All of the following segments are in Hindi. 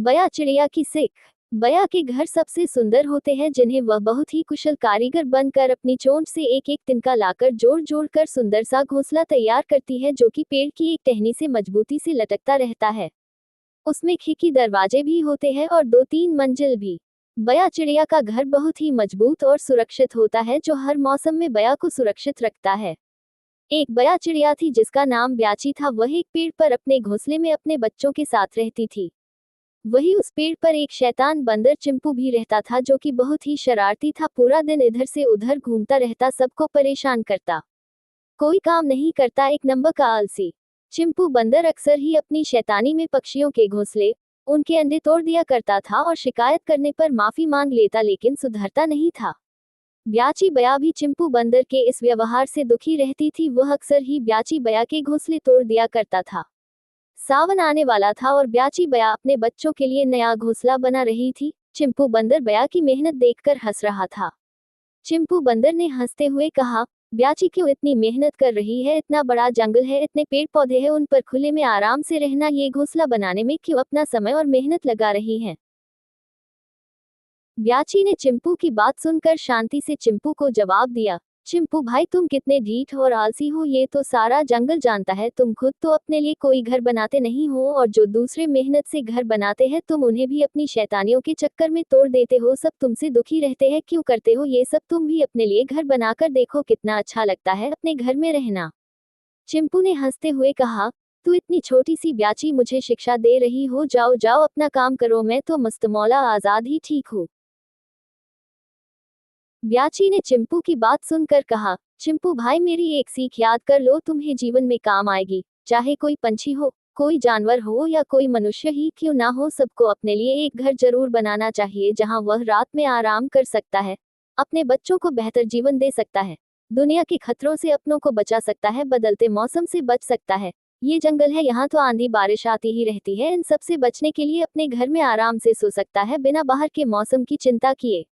बया चिड़िया की सीख। बया के घर सबसे सुंदर होते हैं जिन्हें वह बहुत ही कुशल कारीगर बनकर अपनी चोंच से एक एक तिनका लाकर जोड़ जोड़ कर सुंदर सा घोंसला तैयार करती है, जो कि पेड़ की एक टहनी से मजबूती से लटकता रहता है। उसमें खिड़की दरवाजे भी होते हैं और 2-3 मंजिल भी। बया चिड़िया का घर बहुत ही मजबूत और सुरक्षित होता है, जो हर मौसम में बया को सुरक्षित रखता है। एक बया चिड़िया थी जिसका नाम ब्याची था। वह एक पेड़ पर अपने घोंसले में अपने बच्चों के साथ रहती थी। वही उस पेड़ पर एक शैतान बंदर चिंपू भी रहता था, जो कि बहुत ही शरारती था। पूरा दिन इधर से उधर घूमता रहता, सबको परेशान करता, कोई काम नहीं करता, एक नंबर का आलसी। चिंपू बंदर अक्सर ही अपनी शैतानी में पक्षियों के घोंसले, उनके अंडे तोड़ दिया करता था और शिकायत करने पर माफी मांग लेता, लेकिन सुधरता नहीं था। ब्याची बया भी चिंपू बंदर के इस व्यवहार से दुखी रहती थी। वह अक्सर ही ब्याची बया के घोंसले तोड़ दिया करता था। सावन आने वाला था और ब्याची बया अपने बच्चों के लिए नया घोंसला बना रही थी। चिंपू बंदर बया की मेहनत देखकर हंस रहा था। चिंपू बंदर ने हंसते हुए कहा, ब्याची क्यों इतनी मेहनत कर रही है? इतना बड़ा जंगल है, इतने पेड़ पौधे हैं, उन पर खुले में आराम से रहना, ये घोंसला बनाने में क्यों अपना समय और मेहनत लगा रही है? ब्याची ने चिंपू की बात सुनकर शांति से चिंपू को जवाब दिया, चिंपू भाई, तुम कितने ढीठ और आलसी हो, ये तो सारा जंगल जानता है। तुम खुद तो अपने लिए कोई घर बनाते नहीं हो, और जो दूसरे मेहनत से घर बनाते हैं तुम उन्हें भी अपनी शैतानियों के चक्कर में तोड़ देते हो। सब तुमसे दुखी रहते हैं, क्यों करते हो ये सब? तुम भी अपने लिए घर बनाकर देखो, कितना अच्छा लगता है अपने घर में रहना। चिंपू ने हंसते हुए कहा, तू इतनी छोटी सी ब्याची मुझे शिक्षा दे रही हो? जाओ जाओ अपना काम करो, मैं तो मस्तमौला आजाद ही ठीक हूँ। ब्याची ने चिंपू की बात सुनकर कहा, चिंपू भाई, मेरी एक सीख याद कर लो, तुम्हें जीवन में काम आएगी। चाहे कोई पंछी हो, कोई जानवर हो या कोई मनुष्य ही क्यों ना हो, सबको अपने लिए एक घर जरूर बनाना चाहिए, जहां वह रात में आराम कर सकता है, अपने बच्चों को बेहतर जीवन दे सकता है, दुनिया के खतरों से अपनों को बचा सकता है, बदलते मौसम से बच सकता है। ये जंगल है, यहाँ तो आंधी बारिश आती ही रहती है। इन सब से बचने के लिए अपने घर में आराम से सो सकता है, बिना बाहर के मौसम की चिंता किए।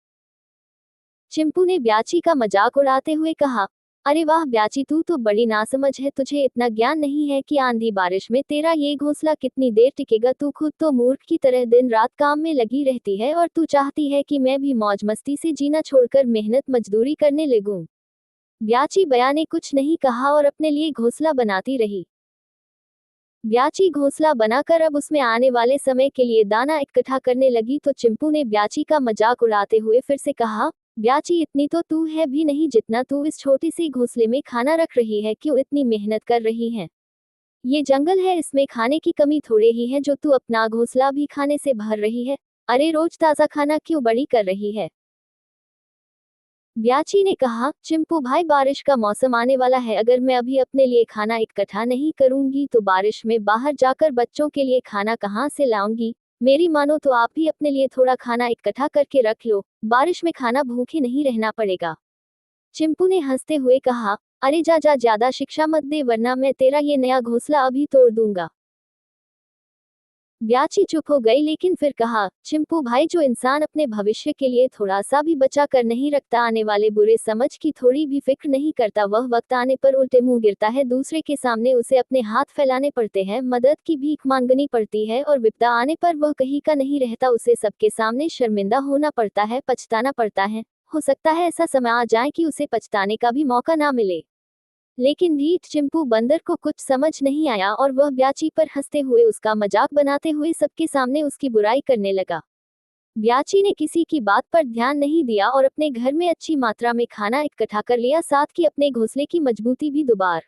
चिंपू ने ब्याची का मजाक उड़ाते हुए कहा, अरे वाह ब्याची, तू तो बड़ी नासमझ है, तुझे इतना ज्ञान नहीं है कि आंधी बारिश में तेरा ये घोंसला कितनी देर टिकेगा। तू खुद तो मूर्ख की तरह दिन रात काम में लगी रहती है, और तू चाहती है कि मैं भी मौज मस्ती से जीना छोड़कर मेहनत मजदूरी करने लगूं। ब्याची बया ने कुछ नहीं कहा और अपने लिए घोंसला बनाती रही। ब्याची घोंसला बनाकर अब उसमें आने वाले समय के लिए दाना इकट्ठा करने लगी, तो चिंपू ने ब्याची का मजाक उड़ाते हुए फिर से कहा, ब्याची, इतनी तो तू है भी नहीं जितना तू इस छोटी सी घोंसले में खाना रख रही है। क्यों इतनी मेहनत कर रही है? ये जंगल है, इसमें खाने की कमी थोड़े ही है, जो तू अपना घोंसला भी खाने से भर रही है। अरे रोज ताजा खाना क्यों बड़ी कर रही है? ब्याची ने कहा, चिंपू भाई, बारिश का मौसम आने वाला है, अगर मैं अभी अपने लिए खाना इकट्ठा नहीं करूंगी तो बारिश में बाहर जाकर बच्चों के लिए खाना कहाँ से लाऊंगी? मेरी मानो तो आप भी अपने लिए थोड़ा खाना इकट्ठा करके रख लो, बारिश में खाना भूखे नहीं रहना पड़ेगा। चिंपू ने हंसते हुए कहा, अरे जा जा, ज्यादा शिक्षा मत दे, वरना मैं तेरा ये नया घोंसला अभी तोड़ दूंगा। ब्याची चुप हो गई, लेकिन फिर कहा, चिंपू भाई, जो इंसान अपने भविष्य के लिए थोड़ा सा भी बचा कर नहीं रखता, आने वाले बुरे समझ की थोड़ी भी फिक्र नहीं करता, वह वक्त आने पर उल्टे मुंह गिरता है। दूसरे के सामने उसे अपने हाथ फैलाने पड़ते हैं, मदद की भीख मांगनी पड़ती है, और विपदा आने पर वह कहीं का नहीं रहता, उसे सबके सामने शर्मिंदा होना पड़ता है, पछताना पड़ता है। हो सकता है ऐसा समय आ जाए कि उसे पछताने का भी मौका ना मिले। लेकिन ढीठ चिंपू बंदर को कुछ समझ नहीं आया, और वह ब्याची पर हंसते हुए उसका मजाक बनाते हुए सबके सामने उसकी बुराई करने लगा। ब्याची ने किसी की बात पर ध्यान नहीं दिया और अपने घर में अच्छी मात्रा में खाना इकट्ठा कर लिया, साथ ही अपने घोंसले की मजबूती भी दुबार